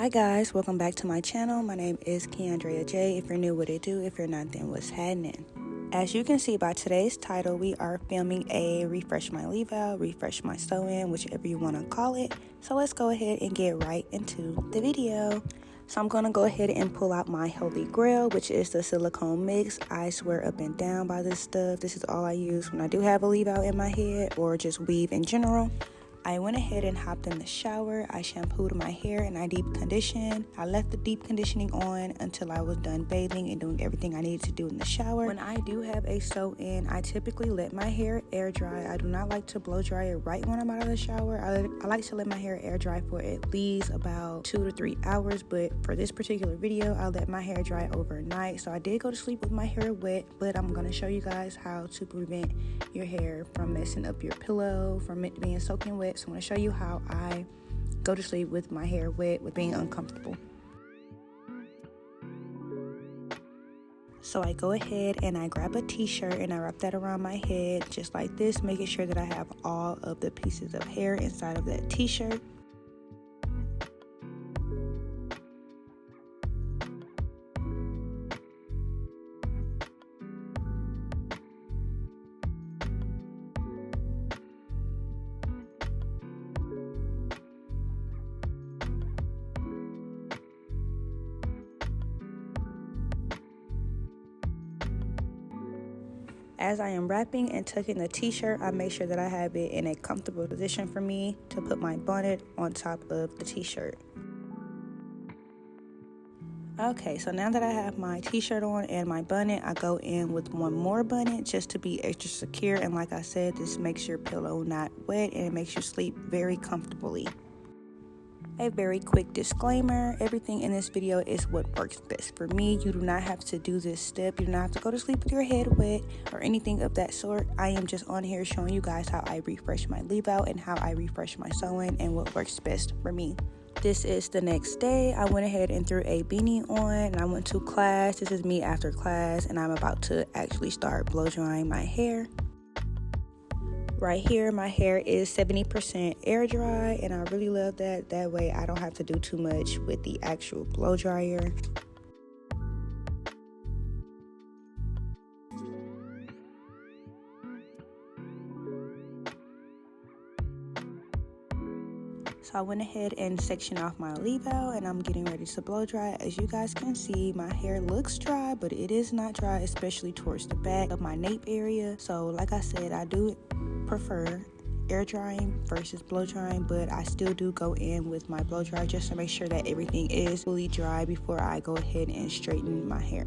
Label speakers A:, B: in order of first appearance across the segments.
A: Hi guys, welcome back to my channel. My name is Keandreajac. If you're new, what it do? If you're not, then what's happening? As you can see by today's title, we are filming a refresh my leave out, refresh my sew in, whichever you want to call it. So let's go ahead and get right into the video. So I'm going to go ahead and pull out my Holy Grail, which is the silicone mix. I swear up and down by this stuff. This is all I use when I do have a leave out in my head or just weave in general. I went ahead and hopped in the shower. I shampooed my hair and I deep conditioned. I left the deep conditioning on until I was done bathing and doing everything I needed to do in the shower. When I do have a sew in, I typically let my hair air dry. I do not like to blow dry it right when I'm out of the shower. I like to let my hair air dry for at least about 2 to 3 hours, but for this particular video, I let my hair dry overnight. So I did go to sleep with my hair wet, but I'm going to show you guys how to prevent your hair from messing up your pillow, from it being soaking wet. So I'm going to show you how I go to sleep with my hair wet, with being uncomfortable. So I go ahead and I grab a t-shirt and I wrap that around my head just like this, making sure that I have all of the pieces of hair inside of that t-shirt. As I am wrapping and tucking the t-shirt, I make sure that I have it in a comfortable position for me to put my bonnet on top of the t-shirt. Okay, so now that I have my t-shirt on and my bonnet, I go in with one more bonnet just to be extra secure. And like I said, this makes your pillow not wet and it makes you sleep very comfortably. A very quick disclaimer, everything in this video is what works best for me. You do not have to do this step. You do not have to go to sleep with your head wet or anything of that sort. I am just on here showing you guys how I refresh my leave out and how I refresh my sewing and what works best for me. This is the next day. I went ahead and threw a beanie on and I went to class. This is me after class and I'm about to actually start blow drying my hair. Right here, my hair is 70% air dry, and I really love that. That way, I don't have to do too much with the actual blow dryer. So I went ahead and sectioned off my leave out, and I'm getting ready to blow dry. As you guys can see, my hair looks dry, but it is not dry, especially towards the back of my nape area. So like I said, I do prefer air drying versus blow drying, but I still do go in with my blow dryer just to make sure that everything is fully dry before I go ahead and straighten my hair.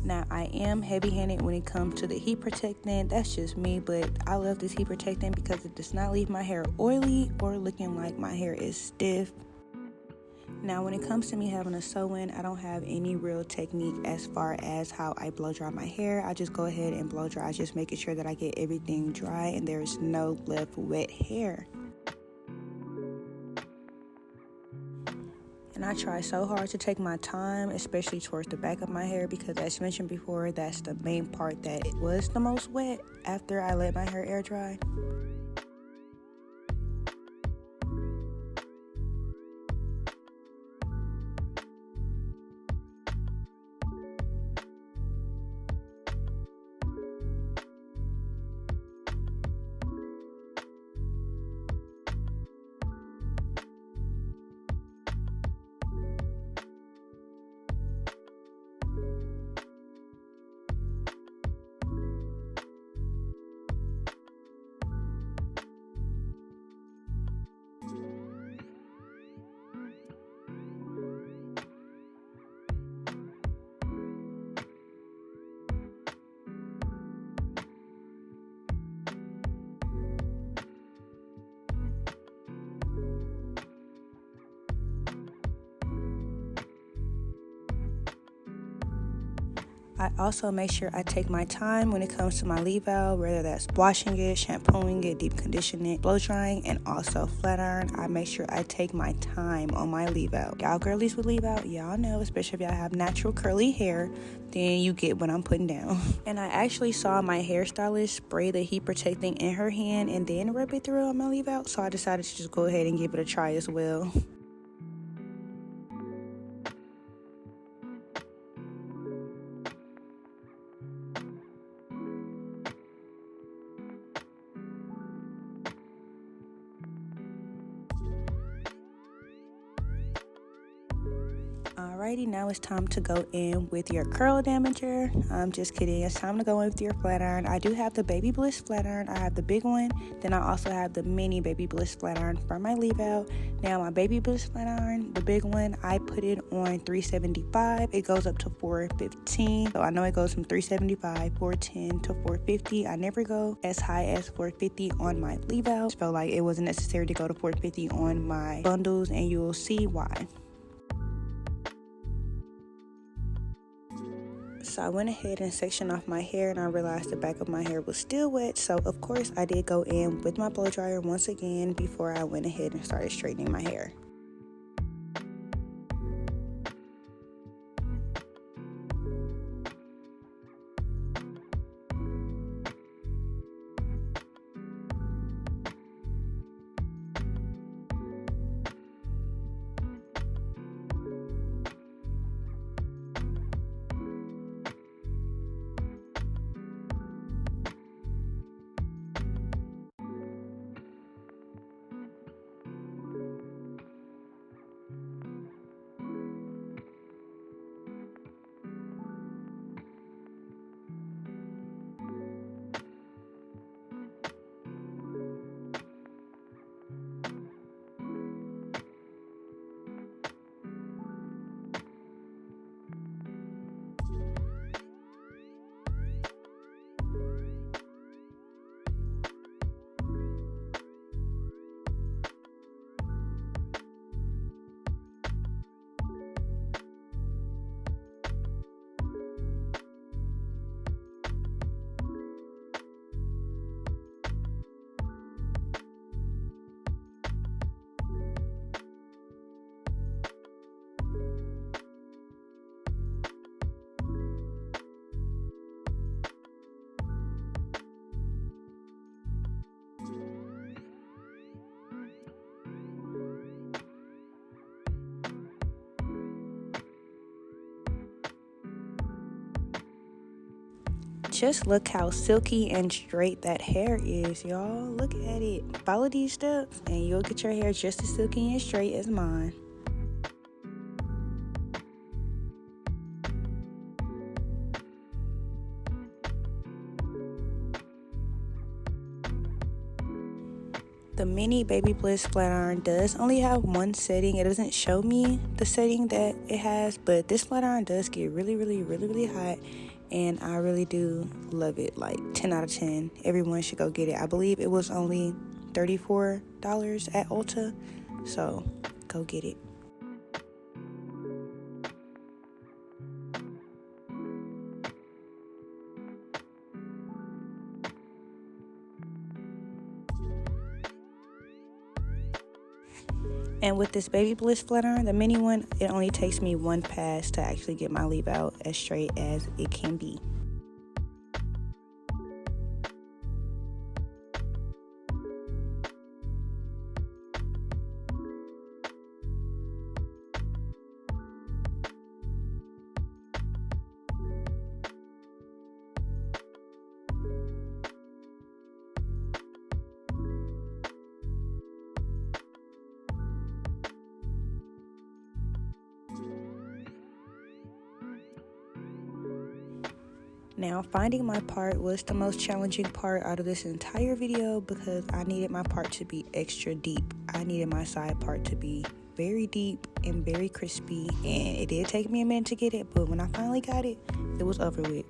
A: Now, I am heavy-handed when it comes to the heat protectant. That's just me, but I love this heat protectant because it does not leave my hair oily or looking like my hair is stiff. Now, when it comes to me having a sew-in, I don't have any real technique as far as how I blow dry my hair. I just go ahead and blow dry, just making sure that I get everything dry and there's no left wet hair. And I try so hard to take my time, especially towards the back of my hair, because as mentioned before, that's the main part that it was the most wet after I let my hair air dry. I also make sure I take my time when it comes to my leave out, whether that's washing it, shampooing it, deep conditioning it, blow drying, and also flat iron. I make sure I take my time on my leave out. Y'all girlies with leave out, y'all know, especially if y'all have natural curly hair, then you get what I'm putting down. And I actually saw my hairstylist spray the heat protectant in her hand and then rub it through on my leave out, so I decided to just go ahead and give it a try as well. Alrighty, now it's time to go in with your curl damager. I'm just kidding. It's time to go in with your flat iron. I do have the Baby Bliss flat iron. I have the big one. Then I also have the mini Baby Bliss flat iron for my leave out. Now my Baby Bliss flat iron, the big one, I put it on 375. It goes up to 415. So I know it goes from 375, 410 to 450. I never go as high as 450 on my leave out. Felt like it wasn't necessary to go to 450 on my bundles, and you will see why. So I went ahead and sectioned off my hair, and I realized the back of my hair was still wet. So of course I did go in with my blow dryer once again before I went ahead and started straightening my hair. Just look how silky and straight that hair is, y'all. Look at it. Follow these steps and you'll get your hair just as silky and straight as mine. The mini Baby Bliss flat iron does only have one setting. It doesn't show me the setting that it has, but this flat iron does get really hot, and I really do love it. Like 10 out of 10. Everyone should go get it. I believe it was only $34 at Ulta, so go get it. And with this Baby Bliss flat iron, the mini one, it only takes me one pass to actually get my leave out as straight as it can be. Now, finding my part was the most challenging part out of this entire video because I needed my part to be extra deep. I needed my side part to be very deep and very crispy, and it did take me a minute to get it, but when I finally got it, it was over with.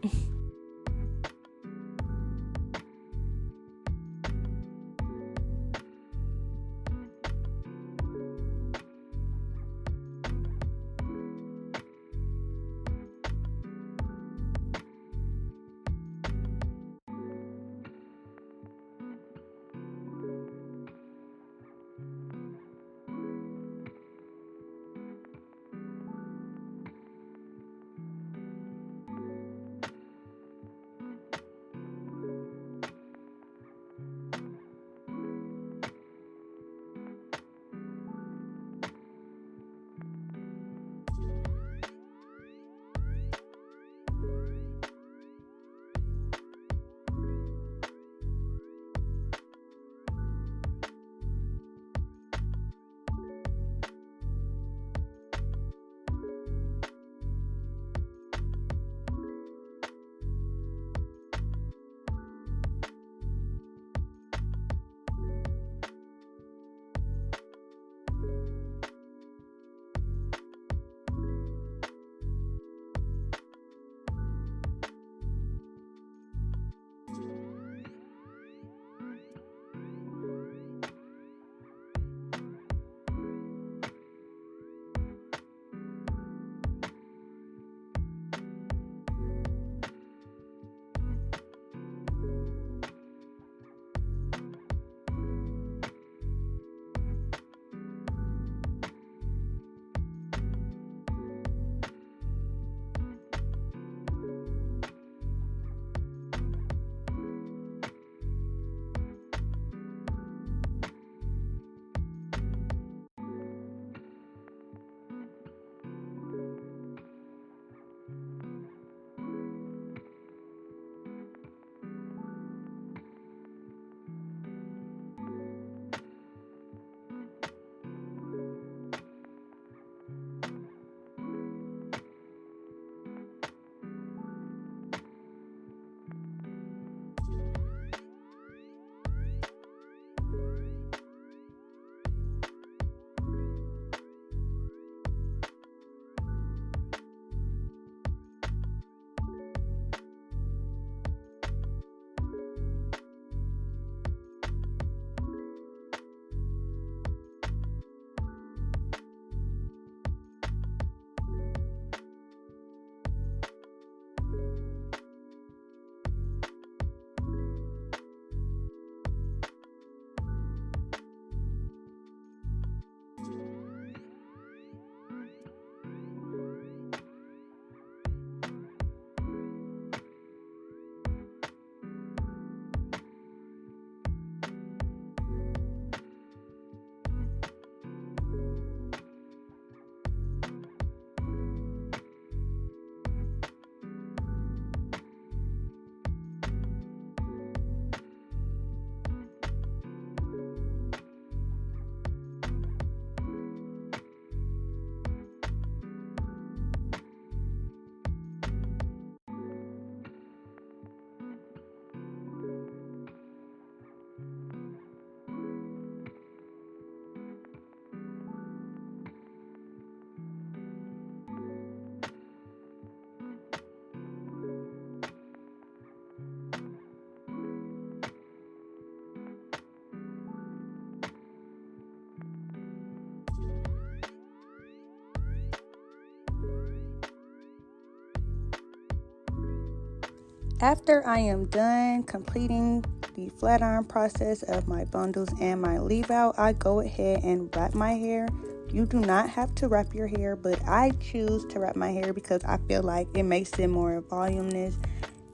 A: After I am done completing the flat iron process of my bundles and my leave out, I go ahead and wrap my hair. You do not have to wrap your hair, but I choose to wrap my hair because I feel like it makes it more voluminous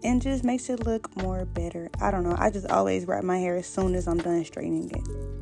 A: and just makes it look more better. I don't know, I just always wrap my hair as soon as I'm done straightening it.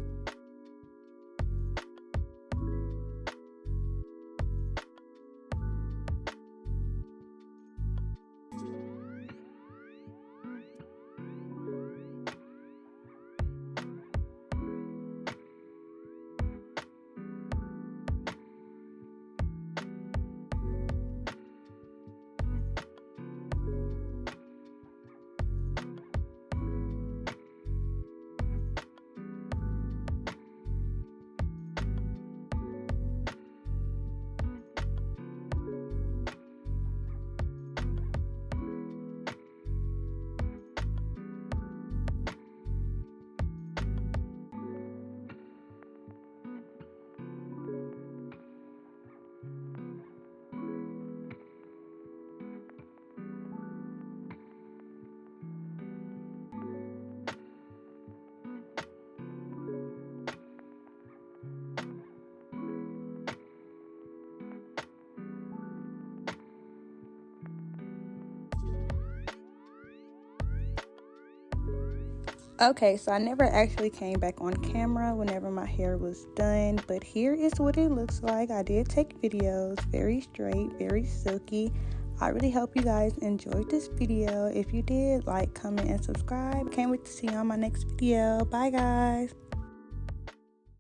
A: Okay, so I never actually came back on camera whenever my hair was done, but here is what it looks like. I did take videos, very straight, very silky. I really hope you guys enjoyed this video. If you did, like, comment, and subscribe. Can't wait to see you on my next video. Bye, guys.